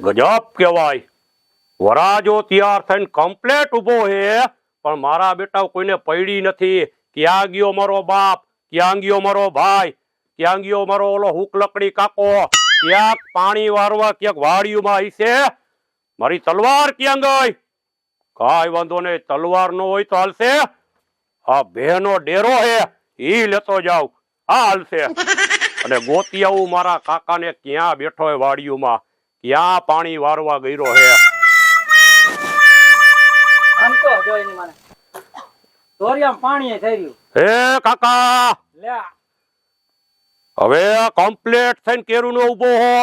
ગજબ કેવાય. વરાજો તૈયાર થઈને કમ્પ્લેટ ઉભો હે, પણ મારા બેટા કોઈને પડી નથી. ક્યાં ગયો મારો બાપ, ક્યાં ગયો મારો ભાઈ, ક્યાં ગયો મારો ઓલો હુક લકડી કાકો, ક્યાંક પાણી વારવા ક્યાંક વાડિયુંમાં હશે. મારી તલવાર ક્યાં ગઈ? કાંઈ વાંધો નહીં, તલવાર નો હોય તો હાલશે. આ બેનો ડેરો હે, ઈ લેતો જાવ, આ હાલશે. અને ગોતી આવું મારા કાકાને ક્યાં બેઠો હે વાડિયુંમાં, ક્યાં પાણી વારવા ગયો હે. આમ તો જોઈ ની મને દોરિયામાં પાણી થઈ રહ્યું. હે કાકા, લે હવે કમ્પ્લીટ થઈને કેરું નો ઉભો હો.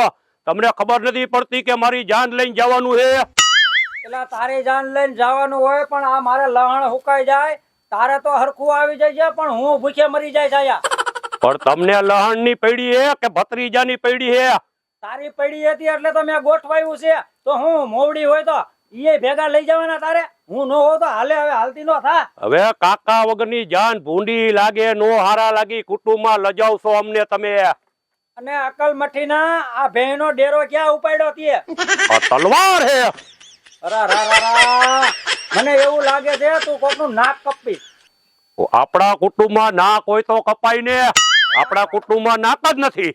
તમને ખબર નથી પડતી કે મારી જાન લઈને જવાનું હે? એટલે તારી જાન લઈને જવાનું હોય, પણ આ મારે લહણ હુકાઈ જાય. તારે તો હરખું આવી જાય, પણ હું ભૂખે મરી જાય છાયા. પણ તમને લહણ ની પડી હે કે ભત્રીજા ની પડી હે? તારી પડી હતી એટલે તો મેં ગોઠવાયું છે. તો હું મોવડી હોય તો ઈ ભેગા લઈ જવાના તારે. હું નો હોઉં તો હાલે, હવે હાલતી નો થા. હવે કાકા વગરની જાન ભૂંડી લાગે, નો હારા લાગી. કુટુંબમાં લજાવશો અમને તમે. અને અકલ મઠીના આ ભેનો ડેરો ક્યાં ઉપાડ્યો તે? આ તલવાર હે. અરા રા રા રા, મને એવું લાગે છે તું કોકનું નાક કપી. આપણા કુટુંબમાં નાક હોય તો કપાય ને. આપણા કુટુંબમાં નાક જ નથી.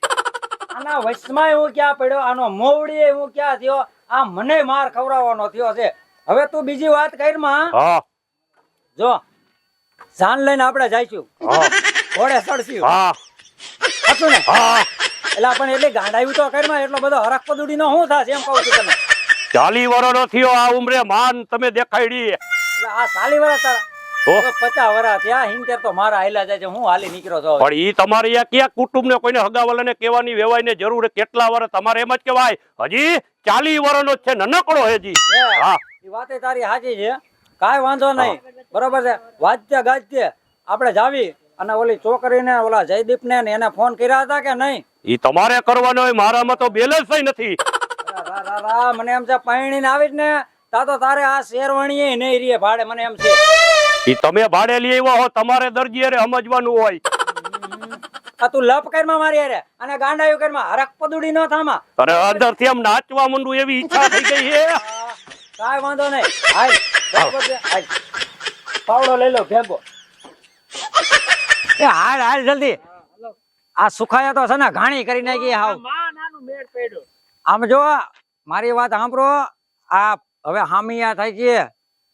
આના વચમાં હું ક્યાં પડ્યો, આનો મોવડી હું ક્યાં થયો? આ મને માર ખવડાવવાનો થયો છે. હવે તું બીજી વાત કરી માં. હા જો જાન લઈને આપણે જઈશું, હા ઘોડે ચડશું. હા હતું ને? હા. એટલે પણ એટલે ગાંડાયું તો કરીમાં એટલો બધો હરખ પદુડી નો શું થશે એમ કહું છું તને. 40 વર્ષનો થયો આ ઉંમરે માન તમે દેખાડી. એટલે આ 40 વર્ષ તારા, તો 50 વર્ષ થયા. 70 તો મારા હાલ્યા જાય છે. હું હાલી નીકળ્યો છું. પણ ઈ તમારે અહીંયા ક્યાં કુટુંબ ને કોઈને હગાવાલાને કહેવાની વેવાઈને જરૂર છે? કેટલા વર્ષ તમારે એમ જ કહેવાય? હજી 40 વર્ષનો જ છે, નનકડો હજી. હા, એ વાતે તારી સાચી છે, કાંઈ વાંધો નહીં. બરોબર છે, વાજતે ગાજતે આપણે જાવી. અને ઓલી છોકરીને ઓલા જયદીપને ને એને ફોન કર્યા હતા કે નહીં? ઈ તમારે કરવાનો હોય, મારામાં તો બેલેન્સ નથી. રા રા રા, મને એમ છે પૈણીને આવી જ ને તા તો તારે આ શેરવાણીએ નહીં રીએ ભાડે. મને એમ છે ઈ તમે ભાડે લઈ આવ્યા હો, તમારે દરજીએ સમજવાનું હોય. આ તું લપ કરમાં મારી હારે અને ગાંડાયું કરમાં હરખ પદુડી નો થામા. અરે અંદરથી આમ નાચવા માંડું એવી ઈચ્છા થઈ ગઈ છે. કાંઈ વાંધો નહીં, હાલ બરોબર છે, હાલ પાવડો લઈ લો ભેગો. એ હાલ હાલ જલ્દી. આ સુખાયા તો છે ને ઘાણી કરી નાખી હાવ. આમ જો મારી વાત સાંભળો. આ હવે હામિયા થાય છે,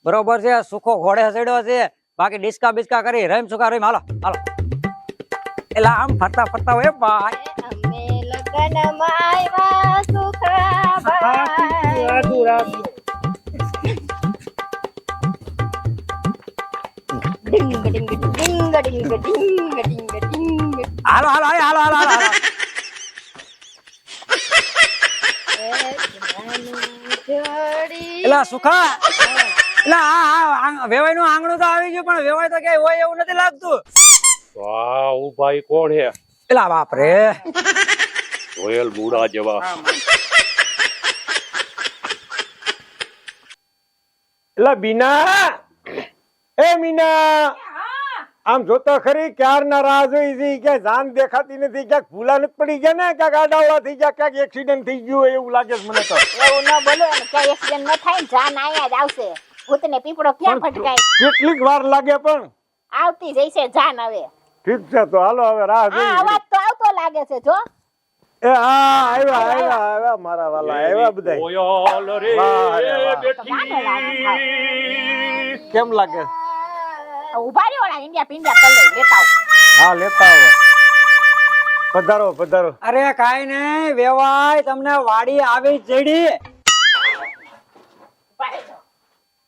બરોબર છે. સુખો ઘોડે ચડ્યો છે, બાકી ડિસ્કા બિસ્કા કરી રહીમ સુખા રહીમ. હાલો હાલો. એલા આમ ફરતા ફરતા હોય ભાઈ. અમે લગનમાં આવ્યા સુખરાભાઈ. ડિંગ ડિંગ ડિંગ ડિંગ ડિંગ ડિંગ ડિંગ. હાલો હાલો હાલો હાલો હાલો હાલો. એલા સુખા, એલા આ વેવાઈ નું આંગણું તો આવી ગયું, પણ વેવાઈ તો ક્યાંય હોય એવું નથી લાગતું. વાહ, ઓ ભાઈ કોણ હે? એલા બાપ રે, જોયેલ બુડા જેવા. એલા બીના, એ મીના, આમ જોતો ખરી ક્યારના રાહ જોઈ છે. ક્યાંય જાન દેખાતી નથી, ક્યાંક ભૂલા નથી પડી ગયા ને, ક્યાંક આડાવડા થઈ ગયા, ક્યાંક એક્સિડન્ટ થઈ ગયું હોય એવું લાગે છે મને તો. એવું ન બોલો ને, ક્યાં એક્સિડન્ટ ન થાય ને જાન આયા જ આવશે. ભૂતને પીપળો ક્યાં ફટકાય? કેટલીક વાર લાગે પણ આવતી જઈશે જાન હવે. ઠીક છે, તો હાલો હવે રાહ હા, જોઈ. અવાજ તો આવતો લાગે છે જો. એ હા, આવ્યા આવ્યા આવ્યા મારા વાલા, આવ્યા બધા. કોયલ રે બેઠી. કેમ લાગે? ઉભા રહ્યો ઓલા ઇન્ડિયા પિંડિયા કરી લઈ લેતા આવો. હા, લેતા આવો. પધારો પધારો. અરે કાઈ નહીં વેવાઈ, તમને વાડી આવી જડી.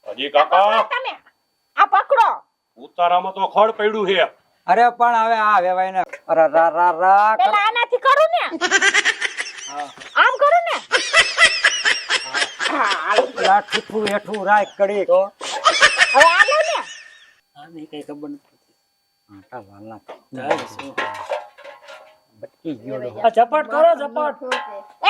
હજી કાકા તમે આ પકડો. ઉતારામાં તો ખડ પડ્યું છે. અરે પણ હવે આ વેવાઈ ને અરે રા રા રા કર. પેલા આનાથી કરું ને, આમ કરું ને. હા, હાલો. પેલા ઠીઠું હેઠું રાખ કડી તો હવે આ લો ને. આને કઈ ખબર નથી. આટા વાલા બટકી ગયો. આ ઝપટ કરો ઝપટ.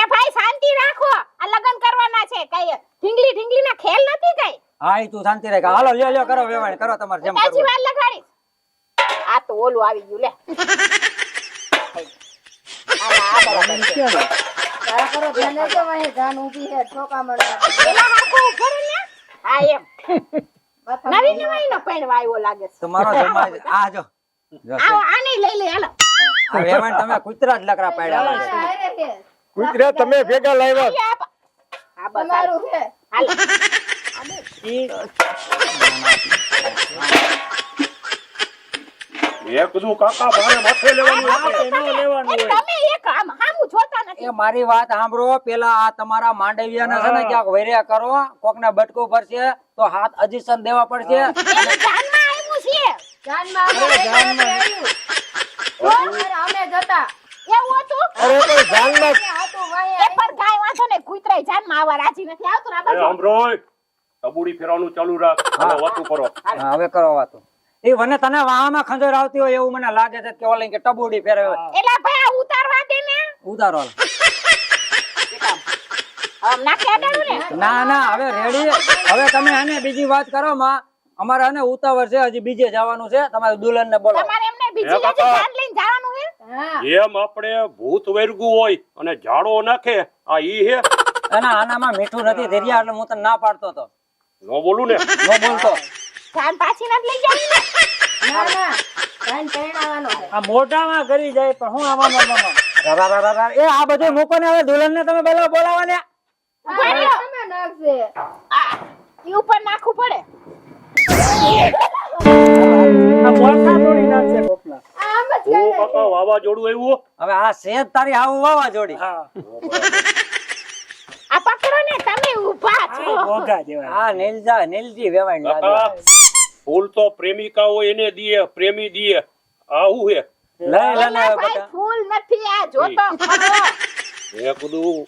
એ ભાઈ શાંતિ રાખો, આ લગન કરવાના છે. કઈ ઢીંગલી ઢીંગલી ના ખેલ નથી કઈ. હા ઈ તું શાંતિ રાખ. હાલો લ્યો લ્યો કરો વેવાઈ, કરો તમારે જેમ કાચી કરવું. વાર લગાડી. આ તો ઓલું આવી ગયું લે. આ બરાબર છે. તારા કરો ધ્યાન રાખજો, વાંહે જાન ઊભી છે, ઠોકા મળવા. પેલા હાથો ઉભો રહે ને. હા એમ. માથા નવી નવાઈનો પૈણવા આવ્યો લાગે છે. તમારો જમાય આ જો આવો આને લઈ લે હાલો. આ વેવાણ તમે કૂતરા જ લકડા પાડ્યા લાગે છે. હારે છે. કૂતરા તમે ભેગા લાવ્યા આ બસ હાલો. તમારું છે. હાલો. એક બધું કાકા મારે માથે લેવાનું છે. એ તમે એક આમ હામું જોતા નથી. એ મારી વાત સાંભળો, પેલા આ તમારા માંડવિયાને છે ને ક્યાંક વૈર્યા કરો, કોકને બટકું પડશે તો હાથ અજીસન દેવા પડશે. એની જાનમાં આવ્યું છે. જાનમાં અમે આવ્યું. અમે જતા. એવું હતું? અરે પણ જાનમાં હતું વાંહે એ પર કાંઈ વાંધો નહીં. કૂતરાય જાનમાં આવવા રાજી નથી. આવતું રા એ બાજુ. સાંભળોય, તબુડી ફેરવાનું ચાલુ રાખ અને વાતું કરો. હા, હવે કરો વાતો. એ મને તને વાહમાં ખંજોર આવતી હોય એવું મને લાગે છે કે ઓલી કે ટબુડી ફેરવે. એલા ભાઈ આ ઉતારવા દે ને. ઉતારો હાલ. આમ નાખે અડાડું ને. ના ના, હવે રેડી. હવે તમે આને બીજી વાત કરો માં. અમારે આને ઉતાવળ છે, હજી બીજે જવાનું છે. તમારે દુલ્હન ને બોલો. તમારે એમને બીજી એ કાકા. બાજુ જાન લઈને જવાનું છે. હા એમ આપણે ભૂત વેરગું હોય અને ઝાડો નાખે આ ઈ હે અને આનામાં મીઠું નથી ધીર્યા એટલે હું તને ના પાડતો તો ન બોલું ને. નો બોલતો. જાન પાછી નથી લઈ જવી ને. ના ના જાન પરણાવવાનો છે. આ મોઢામાં કરી જાય પણ હું આમાં એ આ બધું મૂકો ને. હવે દુલ્હન ને તમે પેલા બોલાવા ને. ઉભા રહ્યો. તમે નાખશે. આ, ઈ ઉપર નાખવું પડે. આમ જ ઓ કાકા વાવાઝોડું આવ્યું. હવે આ સેજ તારી હાવ વાવા જોડી. આ પકડો ને તમે ઊભા છો. આ નીલજી વેવાણ કાકા લાગે. ફૂલ તો પ્રેમિકા હોય એને દીએ, પ્રેમી દીએ. આવું હે. લઈ લે ને એલા ભાઈ બેટા. ફૂલ નથી આ જોતો ખરો. એ કીધું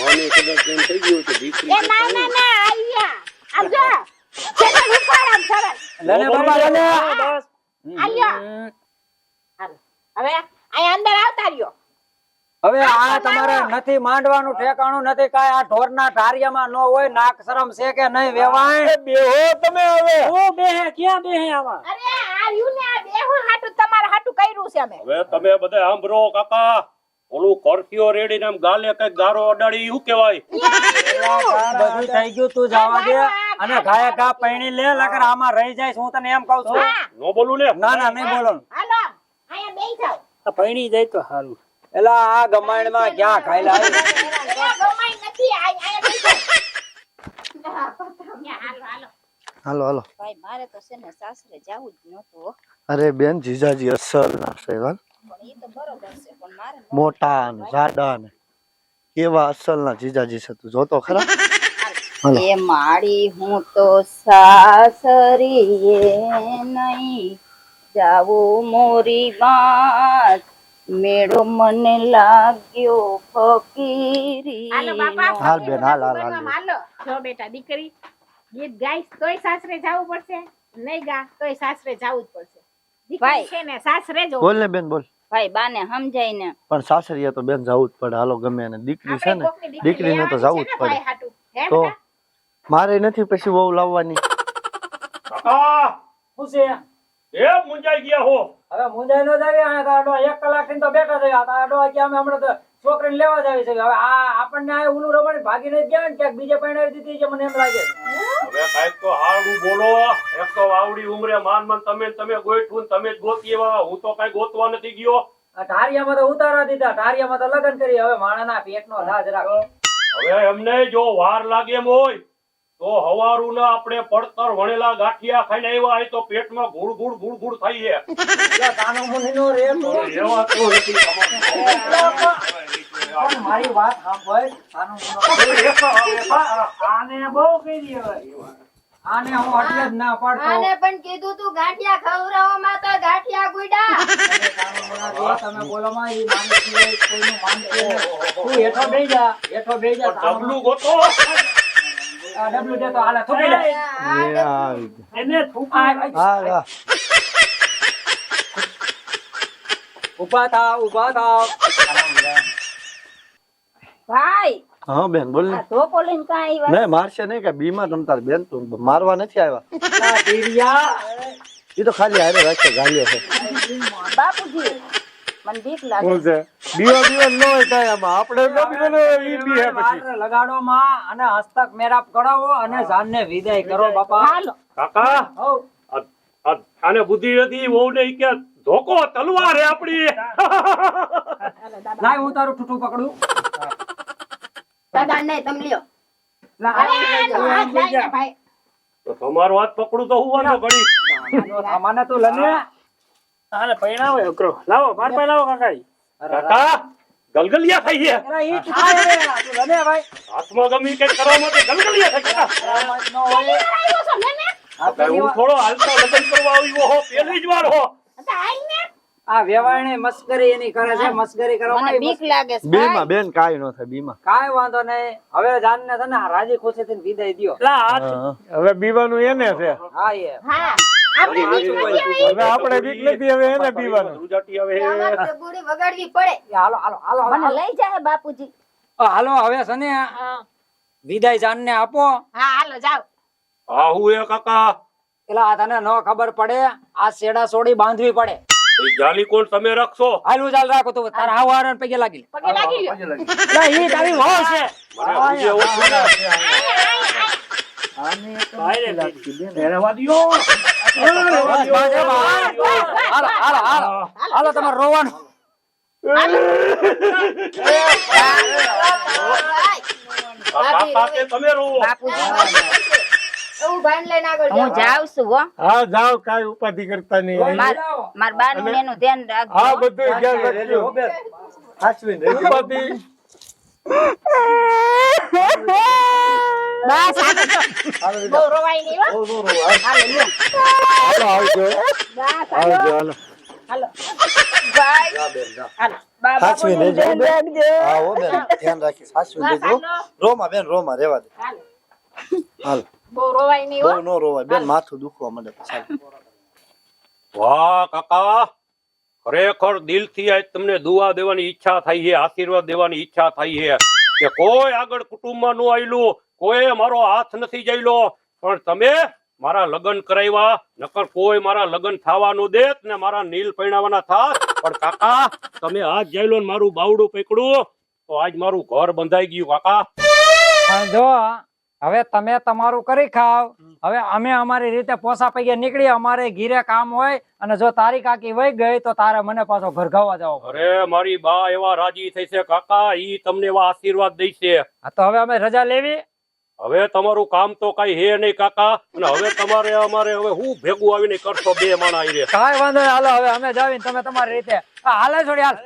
મને કદાચ એમ થઈ ગયું કે દીકરી એ ના ના ના આયા. આમ જો. ચેનલ ઉપાડ આમ સરસ. લે ને બાબા લે ને. આલ્યો. હાલો. હવે અહીંયા અંદર આવતા રહ્યો. હવે આ તમારે નથી માંડવાનું ઠેકાણું નથી કાંઈ. આ ઢોરના ઢારિયામાં ન હોય. નાક શરમ છે કે નહીં વેવાણ? બેહો તમે હવે. અરે આ રહ્યું ને આ બેહો હાટું તમારે હાટું કર્યું છે અમે. હવે તમે બધા સાંભળો કાકા. ઓલું કરફ્યુ રેડીને આમ ગાલે કઈક ગારો અડાડી શું કહેવાય? બધું થઈ ગયું, તું જવા દે. અને ઘાય ઘા પૈણી લે લગર આમાં રહી જાય. હું તને એમ કહું છું. હા. ન બોલું ને. ના ના નહીં બોલો. હાલો અહીંયા બેહી જાઓ. પૈણી જાય તો સારું. એલા આ ગમાણમાં ક્યાં ખાયલા આવી? એ ગમાઈ નથી અહીંયા બેહી જાઓ. હાલો હાલો. હાલો હાલો. ભાઈ મારે તો છે ને સાસરે જાવું જ નહોતું હો. અરે બેન જીજાજી અસલ ના છે હાલ. પણ ઈ તો બરોબર છે પણ મારે મોટા ને જાડા ને કેવા અસલ ના જીજાજી છે તું જોતો ખરા. હાલો. એ માડી હું તો સાસરીએ નહીં જાવું મોરી વાત મેળો મને લાગ્યો ફકીરી હાલો બાપા. હાલ બેન, હાલ, હાલ, હાલ. હાલો. જો બેટા દીકરી ગીત ગાઈશ તોય સાસરે જાવું પડશે. નહીં ગા તોય સાસરે જાવું જ પડશે. દીકરી ભાઈ. છે ને સાસરે જ બોલ ને બેન બોલ. ભાઈ બાને સમજાય ને પણ સાસરીએ તો બેન જવું જ પડે. હાલો ગમે એને દીકરી છે ને દીકરીને તો જવું જ પડે. તો મારે નથી પછી વહુ લાવવાની. કાકા શું છે? એ મુંજાઈ ગયા હો. હવે મુંજાઈ નો જાવી. આ તાડો 1 કલાક થી તો બેઠા છે. આ તાડો કે અમે હમણાં તો છોકરીને લેવા જાવી છે. હવે આ આપણને આ ઉલું રવાણી ભાગી નથી ગયા ને ક્યાંક બીજે પરણાવી દીધી છે મને એમ લાગે. હવે કાંઈક તો હારું બોલો. એક તો આવડી ઉંમરે માન માન તમે ગોઠવું ને તમે જ ગોતી એવા. હું તો કઈ ગોતવા નથી ગયો. આ ઢારિયામાં તો ઉતારા દીધા, ઢારિયામાં તો લગ્ન કરી. હવે માણાના પેટનો લાજ રાખ. હવે એમને જો વાર લાગે એમ હોય તો હવારું ના આપણે પડતર વણેલા ગાંઠિયા ખાઈને આવ્યા હોય તો પેટમાં ગુડ ગુડ ગુડ ગુડ થઈ છે. એટલે કાનો મુનિનો રે તું. એવા તો નથી તમારે. પણ મારી વાત સાંભળ. કાનો મુનિનો આને બહુ કરી હવે. આને હું એટલે જ ના પાડતો. આને પણ કીધું તું ગાંઠિયા ખવડાવવામાં તો ગાંઠિયા ગુડા કાનો મુના જો તમે બોલો માં ઈ માનતી હોય કોઈનું માનતી નહીં. તું હેઠો બેહી જા, હેઠો બેહી જા. ડબલું ગોતો. આ ડબલું દે તો હાલે થૂકી લે. એ આવી ગયા. એને થૂકી. હા હા. ઉભા થાવ, ઉભા થાવ. ભાઈ હા બેન બોલ ને. આ ધોકો લઈને કાંઈ આવ્યા નહીં મારશે નહીં કે બીમાર તમ તાર બેન તું મારવા નથી આવ્યા. આ ધીરિયા. એ તો ખાલી હારે રાખે ગાલ્યો છે. બાપુજી મને બીક લાગે શું છે દીવા ન હોય કાંઈ આમાં આપણે ન બીવાનો ઈ બી હે પછી વાર લગાડો માં અને હસ્તક મેરાપ કરાવો અને જાનને વિદાય કરો બાપા. હાલો કાકા હઉ. આને બુદ્ધિ નથી વહુ ને કે ધોકો તલવાર હે આપડી લાય હું તારું ઠૂઠું પકડું. દાદા નહીં તમે લ્યો લા, અરે હાલો, હાથ લાઈ ને ભાઈ તો તમારો હાથ પકડું તો હું વાંધો ઘડી સામાન્ય તું લને. આને પૈણાવો છોકરો લાવો માર પાસે લાવો કાકા કાકા ગલગલિયા થઈ ગયા એલા ઈ ઠીક છે, તું લને ભાઈ. હાથમાં ગમી કઈ કરવા માટે ગલગલિયા થઈ ગયા આમાં જ ન હોય. આવ્યો છો લે ને આ કાકા, હું થોડો હાલતો લગ્ન કરવા આવ્યો હો પહેલી જ વાર હો તો આઈ ને આ વેવાણે મસ્કરી એની કરે છે, મસ્કરી મને કરવામાં બીક લાગે છે બીમાં ભાઈ. બેન કાંઈ ન થાય બીમાં. કાંઈ વાંધો નહીં. હવે જાનને છે ને રાજી ખુશી થઈને વિદાય દ્યો. લા હાથ હા. હવે બીવાનું એને છે હા એ હા આપણે બીક નથી આવી. હવે આપણે બીક નથી હવે એને બીવાનું ગુજરાતી હવે અમારે તો ગુડી વગાડવી પડે એ હાલો હાલો હાલો મને હાલો. લઈ જાય બાપુજી. હાલો હવે છે ને હા વિદાય જાનને આપો. હાલો જાઓ. આહુ એ કાકા એલા તને ન ખબર પડે આ શેડા સોડી બાંધવી પડે. એ જાલી કોણ તમે રાખશો હાલું ચાલ રાખો તું તારા હાવ હારણ પગે લાગી લે. પગે લાગી લ્યો. એલા, ઈ તારી વહુ છે. મને પૂછે એવું છે ને. રહેવા દ્યો. બસ, બસ, બસ. હાલો હાલો હાલો હાલો તમારે રોવાનું. કાકા કે તમે રો એવું ભાન લઈને આગળ હું જાઉં છું હો હા જાઓ કાંઈ ઉપાધિ કરતા નહીં માર બાનું એનું ધ્યાન રાખજો હા બધું ધ્યાન રાખજો સાચવીને રહેજો. ઉપાધિ બસ હાલો. બહુ રોવાય નહીં હો. હાલો લ્યો. હાલો આવજો બસ આવજો હાલો. હાલો હાલો. હાલો. સાચવીને રહેજો હો બેન. હા હો બેન ધ્યાન રાખી સાચવીને બસ રહેજો. હાલો. રોમાં બેન રોમાં રહેવા દે. હાલો. હાલ બહુ રોવાય નહીં હો. બહુ નો રોવાય બેન માથું દુખવા માંડે પછી. વાહ કાકા ખરેખર દિલથી આજ તમને દુઆ દેવાની ઈચ્છા થઈ છે આશીર્વાદ દેવાની ઈચ્છા થઈ છે કે કોઈ આગળ કુટુંબમાં નું આવેલું કોઈ મારો હાથ નથી જઈલો પણ તમે મારા લગ્ન કરાવ્યા નકર કોઈ મારા લગ્ન થવાનું દેત ને મારા નીલ પૈણાવાના થાત પણ કાકા તમે હાથ જઈલો ને મારું બાવડું પકડ્યું તો આજ મારું ઘર બંધાઈ ગયું કાકા પણ જો હવે તમે તમારું કરી ખાવ. હવે અમે અમારી રીતે પોસા પૈયે નીકળી અમારે ઘીરે કામ હોય અને જો તારી કાકી વહી ગઈ તો તારે મને પાછો ભરગાવવા જવો પડે. અરે મારી બા એવા રાજી થઈ છે કાકા ઈ તમને એવા આશીર્વાદ દઈ છે હા તો હવે અમે રજા લેવી. હવે તમારું કામ તો કઈ હે નહીં કાકા અને હવે તમારે અમારે હવે હું ભેગું આવીને કરશો બે માણા ઈ રે કાંઈ વાંધો નહીં. હાલો હવે અમે જાવીને તમે તમારી રીતે હાલે છોડી હાલ.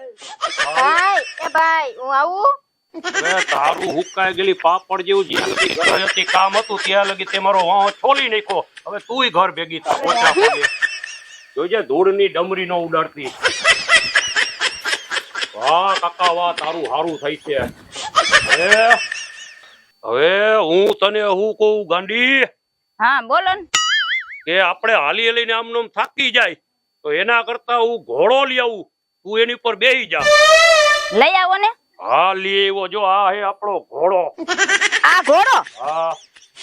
ભાઈ એ ભાઈ હું આવું હવે તારું હુકાઈ ગયેલી પાપડ જેવું જ્યાં લગી ઘરે હતી કામ હતું ત્યાં લગી તે મારો વાંહો છોલી નાખ્યો હવે તુંય ઘર ભેગી થા ઓછા પગે જોજે ધૂળની ડમરી નો ઉડાડતી વાહ કાકા વાહ તારું હારું થઈ છે હવે હું તને હું કહું ગાંડી હા બોલો ને કે આપણે હાલી લઈને આમ નામ થાકી જાય તો એના કરતા હું ઘોડો લઈ આવું તું એની ઉપર બેહી જા લઈ આવો ને હા લઈ આવ્યો જો આ હે આપણો ઘોડો આ ઘોડો હા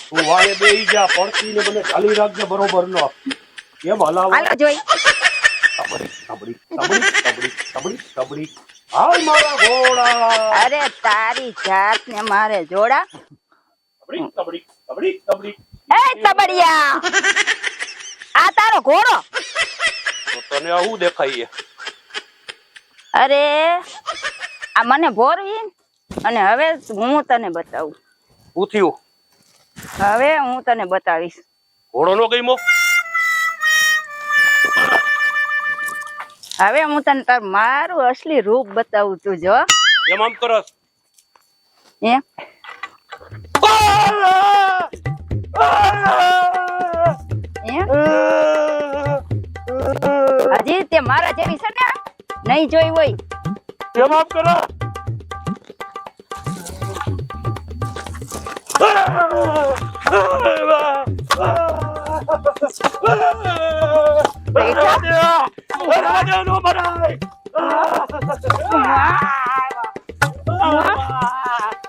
તું વાળે બેહી જા પડતી ને મને ચાલી રાખજે બરોબર નો કેમ હલાવ હાલો જોઈ તબડી તબડી તબડી તબડી તબડી તબડી હાલ મારા ઘોડા અરે તારી જાત ને મારે જોડા તબડી તબડી તબડી તબડી એ તબડિયા આ તારો ઘોડો તો તને આવું દેખાય અરે આ મને ભોરવી અને હવે હું તને બતાવું શું થયું હવે હું તને બતાવીશ ઘોડો નો ગઈમો હવે હું તને તાર મારું અસલી રૂપ બતાવું તું જો એમ આમ કરસ એ હજી તે મારા જેવી છે ને નહીં જોઈ હોય એમ આમ કરો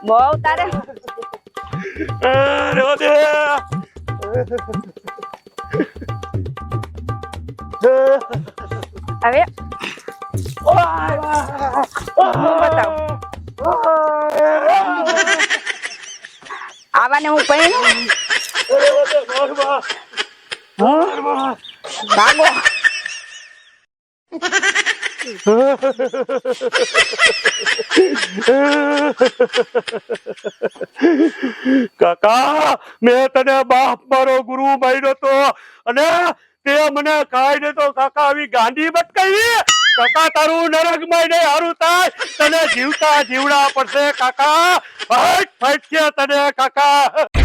બહુ તારે હવે હું બતાવું આવાને હું પૈણું ભાગો કાકા મેં તને બાપ મારો ગુરુ માન્યો તો અને તે મને ખાઈ દે તો કાકા આવી ગાંડી બટકાવી કાકા તારું નરકમાં નહીં હારું થાય તને જીવતા જીવડા પડશે કાકા ફાઈટ ફાઈટ છે તને કાકા